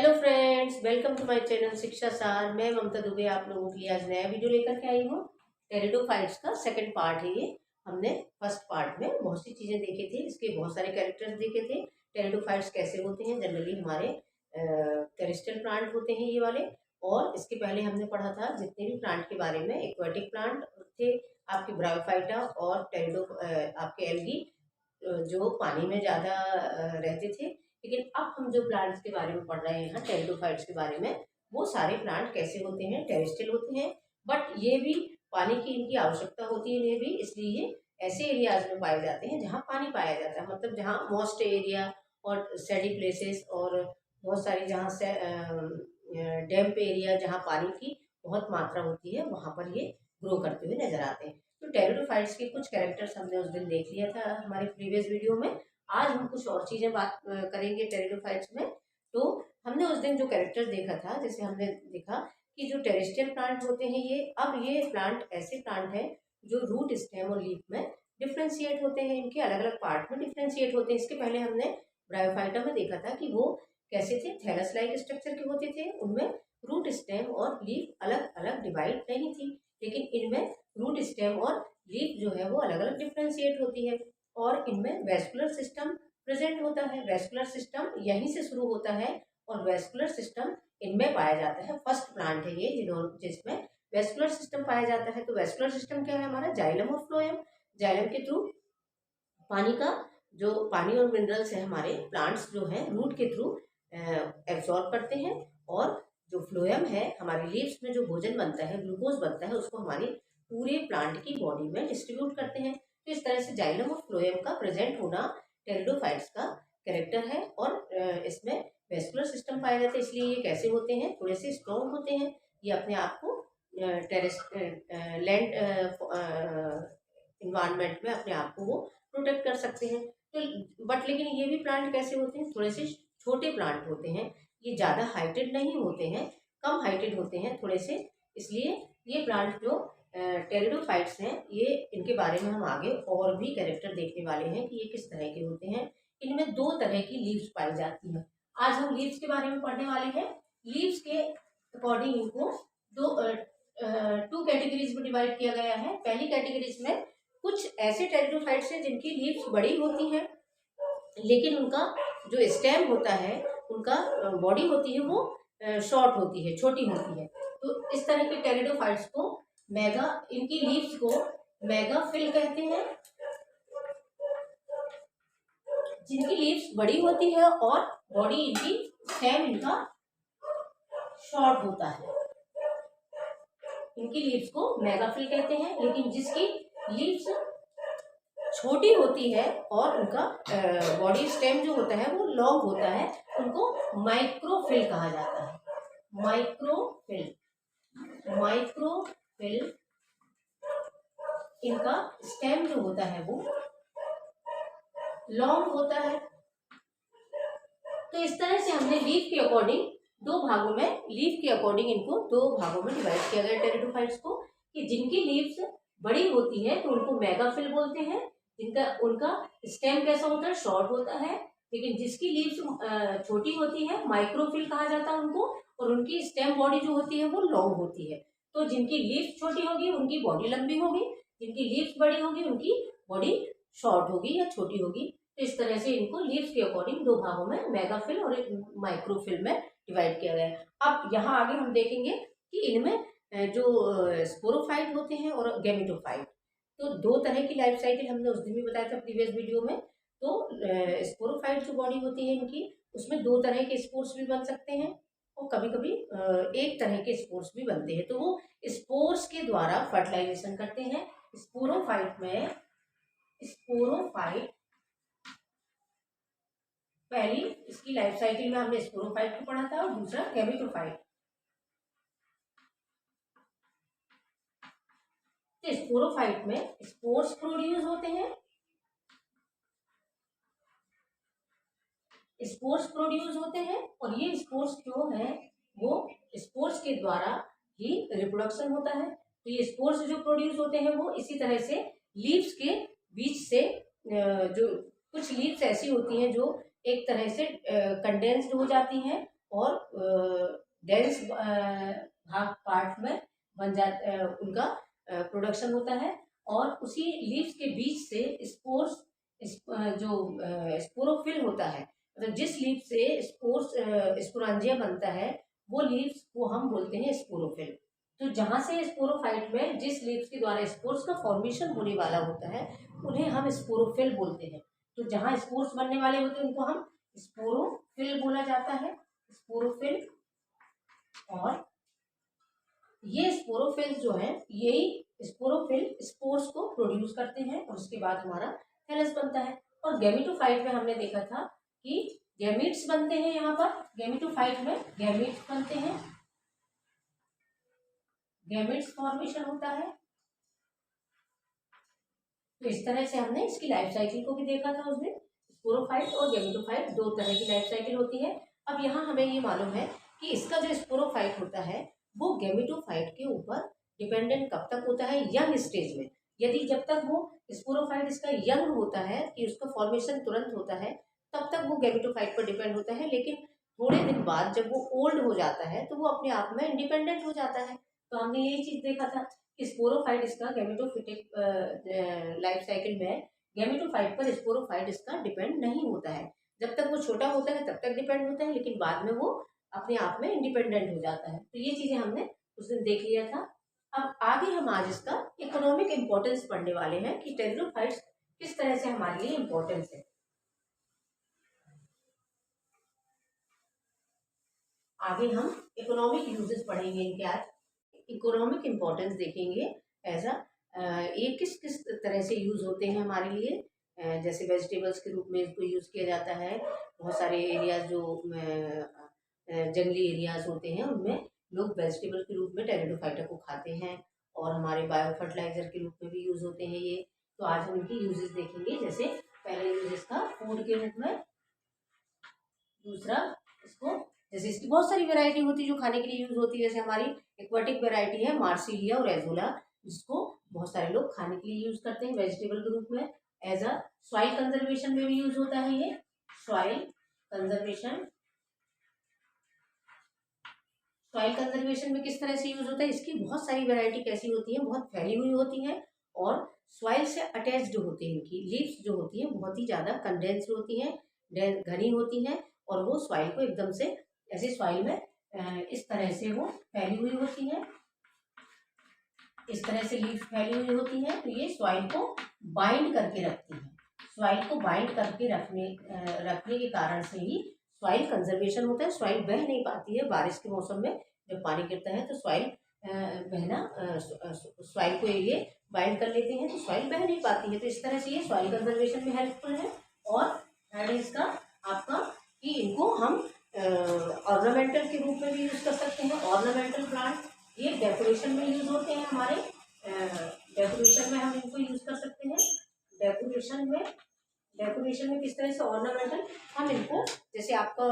Hello friends, welcome to my channel शिक्षा सार। मैं ममता दुबे आप लोगों के लिए आज नया वीडियो लेकर के आई हूँ। टेरिडोफाइट्स का सेकंड पार्ट है ये। हमने फर्स्ट पार्ट में बहुत सी चीज़ें देखी थी, इसके बहुत सारे कैरेक्टर्स देखे थे। टेरिडोफाइट्स कैसे होते हैं, जनरली हमारे टेरेस्ट्रियल प्लांट होते हैं ये वाले। और इसके पहले हमने पढ़ा था जितने भी प्लांट के बारे में, एक्वाटिक प्लांट थे आपके ब्रायोफाइटा और टेरिडो आपके एल्गी जो पानी में ज़्यादा रहते थे। लेकिन अब हम जो प्लांट्स के बारे में पढ़ रहे हैं, टेरिडोफाइट्स के बारे में, वो सारे प्लांट कैसे होते हैं, टेरेस्ट्रियल होते हैं। बट ये भी पानी की इनकी आवश्यकता होती है इन्हें भी, इसलिए ये ऐसे एरियाज में पाए जाते हैं जहाँ पानी पाया जाता है, मतलब जहाँ मॉस्ट एरिया और सैडी प्लेसेस और बहुत सारी जहाँ से डैम्प एरिया जहाँ पानी की बहुत मात्रा होती है, वहाँ पर ये ग्रो करते हुए नजर आते हैं। तो टेरिडोफाइट्स के कुछ कैरेक्टर्स हमने उस दिन देख लिया था हमारे प्रीवियस वीडियो में। आज हम कुछ और चीज़ें बात करेंगे टेरिडोफाइट्स में। तो हमने उस दिन जो कैरेक्टर देखा था, जैसे हमने देखा कि जो टेरेस्ट्रियल प्लांट होते हैं ये प्लांट ऐसे प्लांट हैं जो रूट स्टेम और लीफ में डिफ्रेंशिएट होते हैं, इनके अलग अलग पार्ट में डिफ्रेंशिएट होते हैं। इसके पहले हमने ब्रायोफाइटा में देखा था कि वो कैसे थे, थैलस लाइक स्ट्रक्चर के होते थे, उनमें रूट स्टेम और लीफ अलग अलग डिवाइड नहीं थी। लेकिन इनमें रूट स्टेम और लीफ जो है वो अलग अलग डिफ्रेंशिएट होती है और इनमें वेस्कुलर सिस्टम प्रेजेंट होता है। वेस्कुलर सिस्टम यहीं से शुरू होता है और वेस्कुलर सिस्टम इनमें पाया जाता है। फर्स्ट प्लांट है ये जिसमें वेस्कुलर सिस्टम पाया जाता है। तो वेस्कुलर सिस्टम क्या है हमारा, जाइलम और फ्लोएम। जाइलम के थ्रू पानी का जो पानी और मिनरल्स है हमारे प्लांट्स जो है रूट के थ्रू एब्जॉर्ब करते हैं, और जो फ्लोएम है हमारे लीव्स में जो भोजन बनता है, ग्लूकोज बनता है, उसको हमारी पूरे प्लांट की बॉडी में डिस्ट्रीब्यूट करते हैं। तो इस तरह से जाइलम और फ्लोएम का प्रेजेंट होना टेरिडोफाइट्स का कैरेक्टर है। और इसमें वेस्कुलर सिस्टम पाए जाते हैं, इसलिए ये कैसे होते हैं, थोड़े से स्ट्रॉन्ग होते हैं। ये अपने आप को टेरेस लैंड इन्वायरमेंट में अपने आप को वो प्रोटेक्ट कर सकते हैं। तो बट लेकिन ये भी प्लांट कैसे होते हैं, थोड़े से छोटे प्लांट होते हैं। ये ज़्यादा हाइटेड नहीं होते हैं, कम हाइटेड होते हैं थोड़े से। इसलिए ये प्लांट जो टेरिडोफाइट्स हैं, ये इनके बारे में हम आगे और भी कैरेक्टर देखने वाले हैं कि ये किस तरह के होते हैं। इनमें दो तरह की लीव्स पाई जाती हैं। आज हम लीव्स के बारे में पढ़ने वाले हैं। लीव्स के अकॉर्डिंग इनको दो टू कैटेगरीज में डिवाइड किया गया है। पहली कैटेगरीज में कुछ ऐसे टेरिडोफाइट्स हैं जिनकी लीव्स बड़ी होती हैं, लेकिन उनका जो स्टेम होता है, उनका बॉडी होती है वो शॉर्ट होती है, छोटी होती है। तो इस तरह के टेरिडोफाइट्स को इनकी लीव्स को मेगाफिल कहते हैं, जिनकी लीव्स बड़ी होती है और बॉडी इनकी स्टेम इनका शॉर्ट होता है। इनकी लीव्स को मेगाफिल कहते हैं। लेकिन जिसकी लीव्स छोटी होती है और उनका बॉडी स्टेम जो होता है वो लॉन्ग होता है, उनको माइक्रोफिल कहा जाता है। माइक्रोफिल इनका स्टेम जो होता है वो लॉन्ग होता है। तो इस तरह से हमने लीफ के अकॉर्डिंग इनको दो भागों में डिवाइड किया गया टेरिडोफाइट्स को, कि जिनकी लीव्स बड़ी होती है तो उनको मेगाफिल बोलते हैं, उनका स्टेम कैसा होता है, शॉर्ट होता है। लेकिन जिसकी लीव्स छोटी होती है, माइक्रोफिल कहा जाता है उनको, और उनकी स्टेम बॉडी जो होती है वो लॉन्ग होती है। तो जिनकी लीव्स छोटी होगी उनकी बॉडी लंबी होगी, जिनकी लीव्स बड़ी होगी उनकी बॉडी शॉर्ट होगी या छोटी होगी। तो इस तरह से इनको लीव्स के अकॉर्डिंग दो भागों में, मेगाफिल और एक माइक्रोफिल में डिवाइड किया गया है। अब यहाँ आगे हम देखेंगे कि इनमें जो स्पोरोफाइट होते हैं और गैमेटोफाइट, तो दो तरह की लाइफ साइकिल हमने उस दिन भी बताया था प्रीवियस वीडियो में। तो स्पोरोफाइट जो बॉडी होती है इनकी, उसमें दो तरह के स्पोर्स भी बन सकते हैं और कभी कभी एक तरह के स्पोर्स भी बनते हैं। तो वो स्पोर्स के द्वारा फर्टिलाइजेशन करते हैं। स्पोरोफाइट पहली इसकी लाइफ साइकिल में हमने स्पोरोफाइट को पढ़ा था और दूसरा गैमेटोफाइट। तो स्पोरोफाइट में स्पोर्स प्रोड्यूस होते हैं, और ये स्पोर्स जो है वो स्पोर्स के द्वारा ही रिप्रोडक्शन होता है। तो ये स्पोर्स जो प्रोड्यूस होते हैं वो इसी तरह से लीव्स के बीच से जो कुछ लीव्स ऐसी होती हैं जो एक तरह से कंडेंस्ड हो जाती हैं और डेंस भाग पार्ट में बन जाता, उनका प्रोडक्शन होता है। और उसी लीव्स के बीच से स्पोर्स, जो स्पोरोफिल होता है, मतलब जिस लीफ से स्पोरांजिया बनता है, वो लीव्स को हम बोलते हैं स्पोरोफिल। तो जहां से स्पोरोफाइट में जिस लीव्स के द्वारा स्पोर्स का फॉर्मेशन होने वाला होता है, उन्हें हम स्पोरोफिल बोलते हैं। तो जहां स्पोर्स बनने वाले होते हैं उनको हम स्पोरोफिल बोला जाता है, स्पोरोफिल। और ये स्पोरोफिल जो है, यही स्पोरोफिल स्पोर्स को प्रोड्यूस करते हैं और उसके बाद हमारा थैलस बनता है। और गैमेटोफाइट में हमने देखा था कि गैमीट्स बनते हैं। यहाँ पर गैमेटोफाइट में गैमीट्स बनते हैं, गैमेट्स फॉर्मेशन होता है। तो इस तरह से हमने इसकी लाइफ साइकिल को भी देखा था उसमें। स्पोरोफाइट और गैमेटोफाइट दो तरह की लाइफ साइकिल होती है। अब यहाँ हमें ये मालूम है कि इसका जो स्पोरोफाइट होता है वो गैमेटोफाइट के ऊपर डिपेंडेंट कब तक होता है, यंग स्टेज में। यदि जब तक वो स्पोरोफाइट इसका यंग होता है कि उसका फॉर्मेशन तुरंत होता है, तब तक वो गैमेटोफाइट पर डिपेंड होता है। लेकिन थोड़े दिन बाद जब वो ओल्ड हो जाता है तो वो अपने आप में इंडिपेंडेंट हो जाता है। तो हमने यही चीज देखा था कि स्पोरोफाइट इसका गैमेटोफिटिक लाइफ साइकिल में गैमेटोफाइट पर स्पोरोफाइट इसका डिपेंड नहीं होता है। जब तक वो छोटा होता है तब तक डिपेंड होता है, लेकिन बाद में वो अपने आप में इंडिपेंडेंट हो जाता है। तो ये चीजें हमने उस दिन देख लिया था। अब आगे हम आज इसका इकोनॉमिक इम्पोर्टेंस पढ़ने वाले हैं कि टेरिडोफाइट्स किस तरह से हमारे लिए इम्पोर्टेंस है। आगे हम इकोनॉमिक यूजेस पढ़ेंगे इनके। आज इकोनॉमिक इम्पोर्टेंस देखेंगे एज ये किस किस तरह से यूज होते हैं हमारे लिए। जैसे वेजिटेबल्स के रूप में इसको यूज किया जाता है। बहुत सारे एरियाज जो जंगली एरियाज होते हैं उनमें लोग वेजिटेबल के रूप में टेरिडोफाइटा को खाते हैं। और हमारे बायो फर्टिलाइजर के रूप में भी यूज होते हैं ये। तो आज हम इनकी यूजेस देखेंगे। जैसे पहले यूज इसका फूड के रूप में, दूसरा इसको, जैसे इसकी बहुत सारी वैरायटी होती है जो खाने के लिए यूज होती है। जैसे हमारी एक्वाटिक वैरायटी है मार्सिलिया और एजोला, जिसको बहुत सारे लोग खाने के लिए यूज करते हैं वेजिटेबल के रूप में। एज अ सॉइल कंजर्वेशन में भी यूज होता है ये। सॉइल कंजर्वेशन, सॉइल कंजर्वेशन में किस तरह से यूज होता है, इसकी बहुत सारी वैरायटी कैसी होती है, बहुत फैली हुई होती है और सॉइल से अटैच्ड होती है। इनकी लीव्स जो होती है बहुत ही ज्यादा कंडेंस्ड होती है, घनी होती है। और वो सॉइल को एकदम से ऐसे सॉइल में इस तरह से वो फैली हुई होती है, इस तरह से लीफ फैली हुई होती है। तो ये सॉइल को बाइंड करके रखती है। सॉइल को बाइंड करके रखने के कारण से ही सॉइल कंजर्वेशन होता है। सॉइल बह नहीं पाती है बारिश के मौसम में, जब पानी गिरता है तो सॉइल बहना, सॉइल को ये बाइंड कर लेते हैं तो सॉइल बह नहीं पाती है। तो इस तरह से ये सॉइल कंजर्वेशन में हेल्पफुल है। और थर्ड इसका आपका कि इनको हम ऑर्नामेंटल के रूप में भी यूज कर सकते हैं। ऑर्नामेंटल प्लांट ये डेकोरेशन में यूज होते हैं हमारे, डेकोरेशन में हम इनको यूज कर सकते हैं। डेकोरेशन में किस तरह से ऑर्नामेंटल हम इनको, जैसे आपका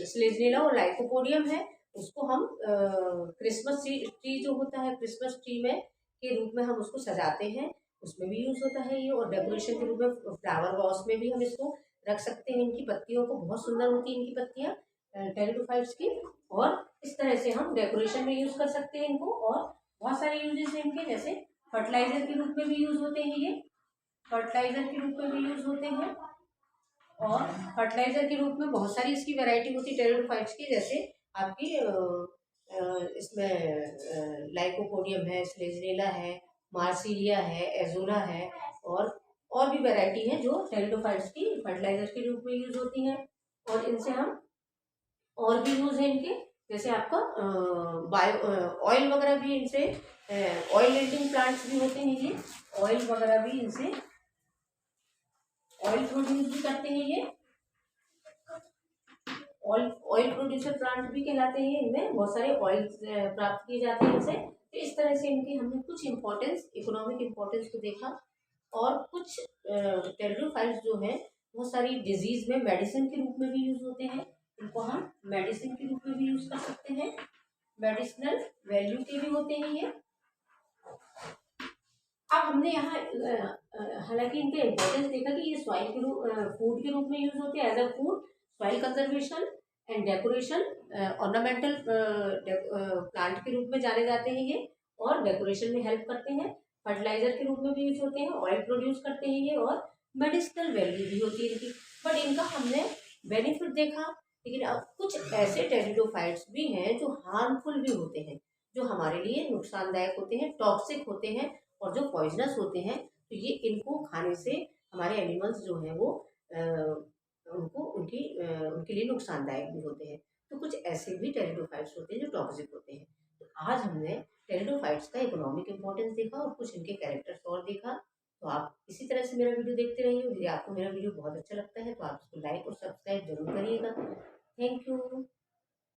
स्लेजनेला और लाइकोपोडियम है, उसको हम क्रिसमस ट्री जो होता है, क्रिसमस ट्री में के रूप में हम उसको सजाते हैं, उसमें भी यूज होता है ये। और डेकोरेशन के रूप में फ्लावर वॉस में भी हम इसको रख सकते हैं। इनकी पत्तियों को बहुत सुंदर होती है इनकी पत्तियां टेरिडोफाइट्स की। और इस तरह से हम डेकोरेशन में यूज कर सकते हैं इनको। और बहुत सारे यूजेस हैं इनके, जैसे फर्टिलाइजर के रूप में भी यूज होते हैं ये, फर्टिलाइजर के रूप में भी यूज होते हैं। और फर्टिलाइजर के रूप में बहुत सारी इसकी वैरायटी होती है टेरिडोफाइट्स की। जैसे आपकी इसमें लाइकोपोडियम है, स्लेजनेला है, मार्सिलिया है, एजोला है, और भी वैरायटी है जो टेरिडोफाइट्स की फर्टिलाइजर के रूप में यूज होती हैं। और इनसे हम और भी यूज है इनके, जैसे आपका बायो ऑयल वगैरह भी इनसे, ऑयल यील्डिंग प्लांट्स भी होते हैं ये, ऑयल वगैरह भी इनसे ऑयल प्रोड्यूस भी करते हैं ये। ऑयल प्रोड्यूसर प्लांट भी कहलाते हैं। इनमें बहुत सारे ऑयल प्राप्त किए जाते हैं इनसे। तो इस तरह से इनकी हमने कुछ इंपॉर्टेंस, इकोनॉमिक इंपॉर्टेंस को देखा। और कुछ टेरिडोफाइट्स जो है बहुत सारी डिजीज में मेडिसिन के रूप में भी यूज होते हैं। इनको हम मेडिसिन के रूप में भी यूज कर सकते हैं, मेडिसिनल वैल्यू के भी होते हैं ये। अब हमने यहाँ हालांकि इनका इम्पोर्टेंस देखा कि ये सॉइल के रूप, फूड के रूप में यूज होते हैं as a food, soil conservation, and decoration, ornamental plant के रूप में जाने जाते हैं ये, और डेकोरेशन में हेल्प करते हैं। फर्टिलाइजर के रूप में भी यूज होते हैं, ऑयल प्रोड्यूस करते हैं ये, और मेडिसिनल वैल्यू भी होती है इनकी। बट इनका हमने बेनिफिट देखा, लेकिन अब कुछ ऐसे टेरिडोफाइट्स भी हैं जो हार्मफुल भी होते हैं, जो हमारे लिए नुकसानदायक होते हैं, टॉक्सिक होते हैं, और जो पॉइजनस होते हैं। तो ये इनको खाने से हमारे एनिमल्स जो हैं वो उनको उनके लिए नुकसानदायक भी होते हैं। तो कुछ ऐसे भी टेरिडोफाइट्स होते हैं जो टॉक्सिक होते हैं। तो आज हमने टेरिडोफाइट्स का इकोनॉमिक इंपॉर्टेंस देखा और कुछ इनके कैरेक्टर्स और देखा। तो आप इसी तरह से मेरा वीडियो देखते रहिए। यदि आपको मेरा वीडियो बहुत अच्छा लगता है तो आप इसको लाइक और सब्सक्राइब जरूर करिएगा। Thank you.